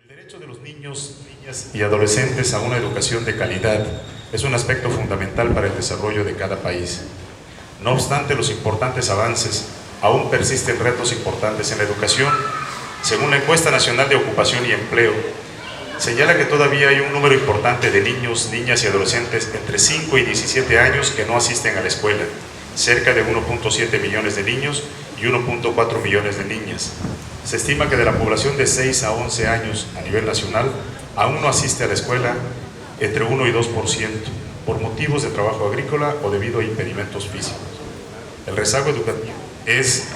El derecho de los niños, niñas y adolescentes a una educación de calidad es un aspecto fundamental para el desarrollo de cada país. No obstante los importantes avances, aún persisten retos importantes en la educación. Según la Encuesta Nacional de Ocupación y Empleo, señala que todavía hay un número importante de niños, niñas y adolescentes entre 5 y 17 años que no asisten a la escuela, cerca de 1.7 millones de niños y 1.4 millones de niñas. Se estima que de la población de 6 a 11 años a nivel nacional aún no asiste a la escuela entre 1 y 2% por motivos de trabajo agrícola o debido a impedimentos físicos. El rezago educativo es,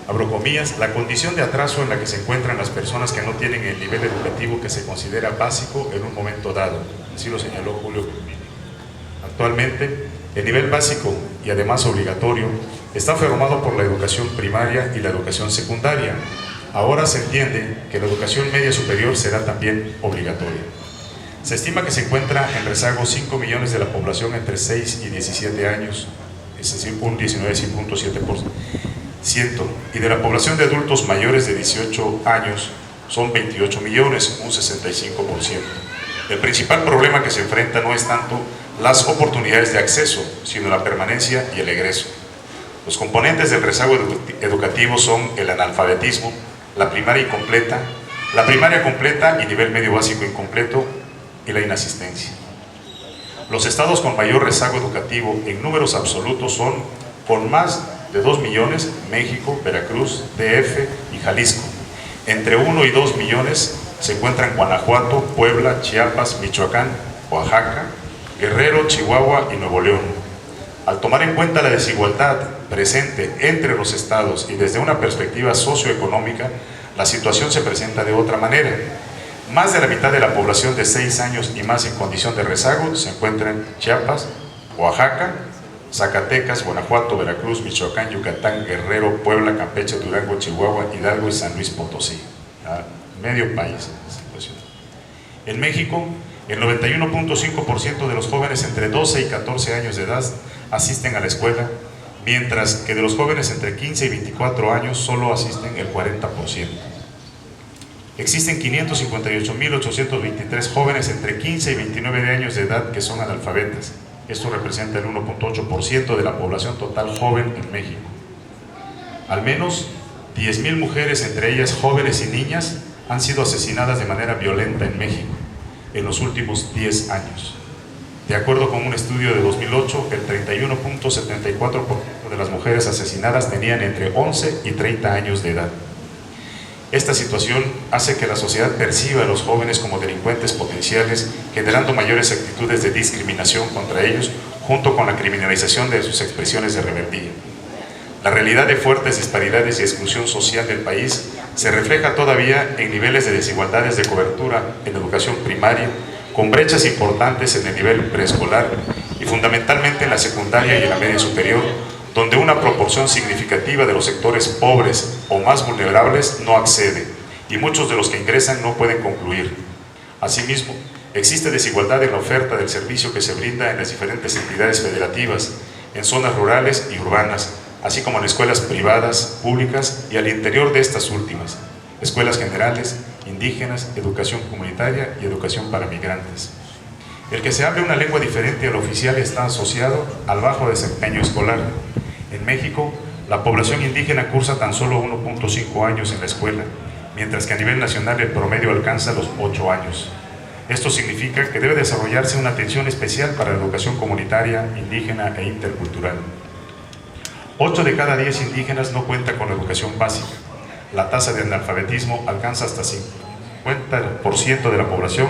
abro comillas, la condición de atraso en la que se encuentran las personas que no tienen el nivel educativo que se considera básico en un momento dado, así lo señaló Julio Guzmán. Actualmente, el nivel básico y además obligatorio está formado por la educación primaria y la educación secundaria. Ahora se entiende que la educación media superior será también obligatoria. Se estima que se encuentra en rezago 5 millones de la población entre 6 y 17 años, es decir, un 19,7%, y de la población de adultos mayores de 18 años son 28 millones, un 65%. El principal problema que se enfrenta no es tanto las oportunidades de acceso, sino la permanencia y el egreso. Los componentes del rezago educativo son el analfabetismo, la primaria completa y nivel medio básico incompleto y la inasistencia. Los estados con mayor rezago educativo en números absolutos son, con más de 2 millones, México, Veracruz, DF y Jalisco. Entre 1 y 2 millones se encuentran Guanajuato, Puebla, Chiapas, Michoacán, Oaxaca, Guerrero, Chihuahua y Nuevo León. Al tomar en cuenta la desigualdad presente entre los estados y desde una perspectiva socioeconómica, la situación se presenta de otra manera. Más de la mitad de la población de 6 años y más en condición de rezago se encuentra en Chiapas, Oaxaca, Zacatecas, Guanajuato, Veracruz, Michoacán, Yucatán, Guerrero, Puebla, Campeche, Durango, Chihuahua, Hidalgo y San Luis Potosí. Medio país en esta situación. En México, el 91.5% de los jóvenes entre 12 y 14 años de edad asisten a la escuela, mientras que de los jóvenes entre 15 y 24 años solo asisten el 40%. Existen 558.823 jóvenes entre 15 y 29 años de edad que son analfabetas. Esto representa el 1.8% de la población total joven en México. Al menos 10.000 mujeres, entre ellas jóvenes y niñas, han sido asesinadas de manera violenta en México en los últimos 10 años. De acuerdo con un estudio de 2008, el 31.74% de las mujeres asesinadas tenían entre 11 y 30 años de edad. Esta situación hace que la sociedad perciba a los jóvenes como delincuentes potenciales, generando mayores actitudes de discriminación contra ellos, junto con la criminalización de sus expresiones de rebeldía. La realidad de fuertes disparidades y exclusión social del país se refleja todavía en niveles de desigualdades de cobertura en educación primaria, con brechas importantes en el nivel preescolar y fundamentalmente en la secundaria y en la media superior, donde una proporción significativa de los sectores pobres o más vulnerables no accede, y muchos de los que ingresan no pueden concluir. Asimismo, existe desigualdad en la oferta del servicio que se brinda en las diferentes entidades federativas, en zonas rurales y urbanas, así como en escuelas privadas, públicas y al interior de estas últimas, escuelas generales, indígenas, educación comunitaria y educación para migrantes. El que se hable una lengua diferente a la oficial está asociado al bajo desempeño escolar. En México, la población indígena cursa tan solo 1.5 años en la escuela, mientras que a nivel nacional el promedio alcanza los 8 años. Esto significa que debe desarrollarse una atención especial para la educación comunitaria, indígena e intercultural. 8 de cada 10 indígenas no cuentan con educación básica. La tasa de analfabetismo alcanza hasta 50% de la población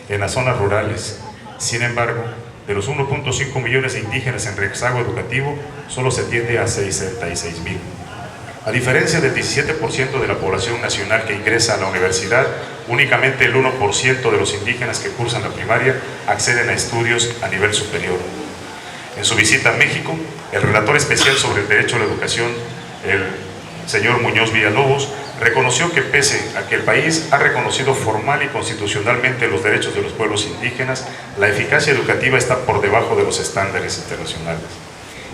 en las zonas rurales. Sin embargo, de los 1.5 millones de indígenas en rezago educativo, solo se atiende a 66,000. A diferencia del 17% de la población nacional que ingresa a la universidad, únicamente el 1% de los indígenas que cursan la primaria acceden a estudios a nivel superior. En su visita a México, el relator especial sobre el derecho a la educación, el señor Muñoz Villalobos, reconoció que pese a que el país ha reconocido formal y constitucionalmente los derechos de los pueblos indígenas, la eficacia educativa está por debajo de los estándares internacionales.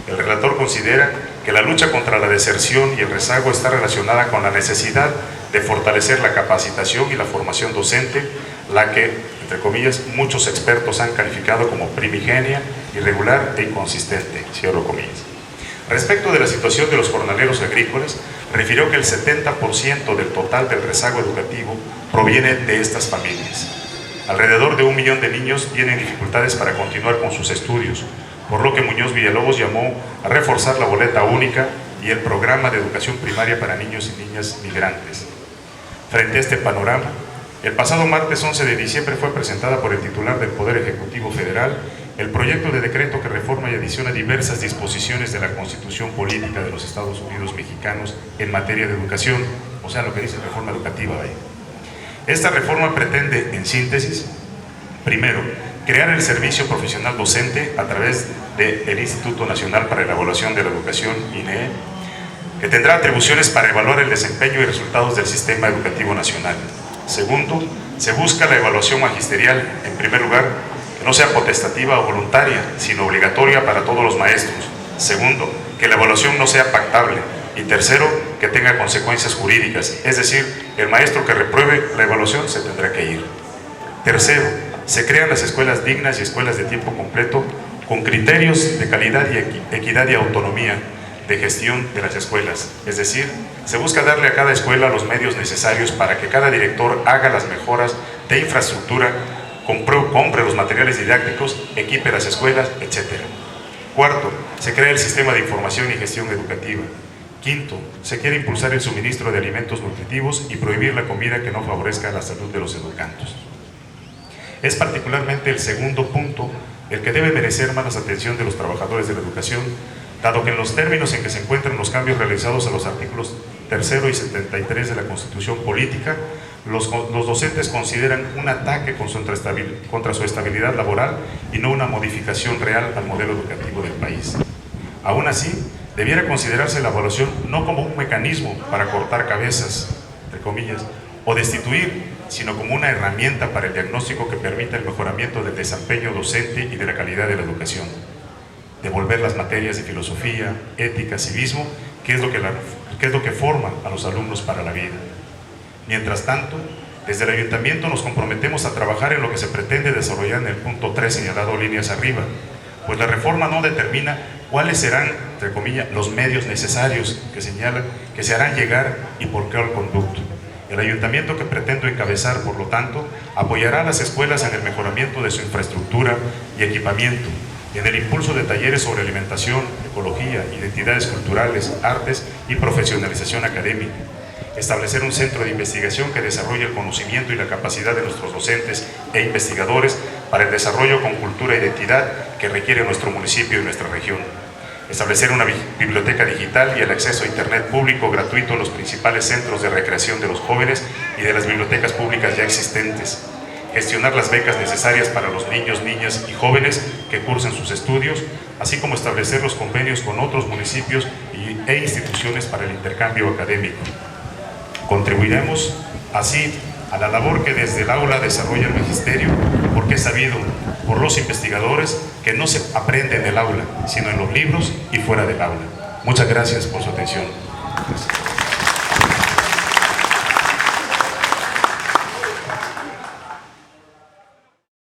El relator considera que la lucha contra la deserción y el rezago está relacionada con la necesidad de fortalecer la capacitación y la formación docente, la que, entre comillas, muchos expertos han calificado como primigenia, irregular e inconsistente, cierro comillas. Respecto de la situación de los jornaleros agrícolas, refirió que el 70% del total del rezago educativo proviene de estas familias. Alrededor de 1 millón de niños tienen dificultades para continuar con sus estudios, por lo que Muñoz Villalobos llamó a reforzar la boleta única y el programa de educación primaria para niños y niñas migrantes. Frente a este panorama, el pasado martes 11 de diciembre fue presentada por el titular del Poder Ejecutivo Federal el proyecto de decreto que reforma y adiciona diversas disposiciones de la Constitución Política de los Estados Unidos Mexicanos en materia de educación, o sea, lo que dice reforma educativa ahí. Esta reforma pretende, en síntesis, primero, crear el servicio profesional docente a través del Instituto Nacional para la Evaluación de la Educación, INEE, que tendrá atribuciones para evaluar el desempeño y resultados del sistema educativo nacional. Segundo, se busca la evaluación magisterial, en primer lugar, que no sea potestativa o voluntaria, sino obligatoria para todos los maestros. Segundo, que la evaluación no sea pactable. Y tercero, que tenga consecuencias jurídicas, es decir, el maestro que repruebe la evaluación se tendrá que ir. Tercero, se crean las escuelas dignas y escuelas de tiempo completo con criterios de calidad y equidad y autonomía de gestión de las escuelas. Es decir, se busca darle a cada escuela los medios necesarios para que cada director haga las mejoras de infraestructura, compre los materiales didácticos, equipe las escuelas, etc. Cuarto, se crea el sistema de información y gestión educativa. Quinto, se quiere impulsar el suministro de alimentos nutritivos y prohibir la comida que no favorezca la salud de los educandos. Es particularmente el segundo punto el que debe merecer más atención de los trabajadores de la educación, dado que en los términos en que se encuentran los cambios realizados a los artículos 3 y 73 de la Constitución Política, los docentes consideran un ataque contra su estabilidad laboral y no una modificación real al modelo educativo del país. Aún así, debiera considerarse la evaluación no como un mecanismo para cortar cabezas, entre comillas, o destituir, sino como una herramienta para el diagnóstico que permita el mejoramiento del desempeño docente y de la calidad de la educación. Devolver las materias de filosofía, ética, civismo, que es lo que forma a los alumnos para la vida. Mientras tanto, desde el Ayuntamiento nos comprometemos a trabajar en lo que se pretende desarrollar en el punto 3 señalado líneas arriba, pues la reforma no determina cuáles serán, entre comillas, los medios necesarios que se harán llegar y por qué al conducto. El Ayuntamiento que pretendo encabezar, por lo tanto, apoyará a las escuelas en el mejoramiento de su infraestructura y equipamiento, en el impulso de talleres sobre alimentación, ecología, identidades culturales, artes y profesionalización académica. Establecer un centro de investigación que desarrolle el conocimiento y la capacidad de nuestros docentes e investigadores para el desarrollo con cultura e identidad que requiere nuestro municipio y nuestra región. Establecer una biblioteca digital y el acceso a internet público gratuito en los principales centros de recreación de los jóvenes y de las bibliotecas públicas ya existentes. Gestionar las becas necesarias para los niños, niñas y jóvenes que cursen sus estudios, así como establecer los convenios con otros municipios e instituciones para el intercambio académico. Contribuiremos así a la labor que desde el aula desarrolla el magisterio, porque es sabido por los investigadores que no se aprende en el aula, sino en los libros y fuera del aula. Muchas gracias por su atención.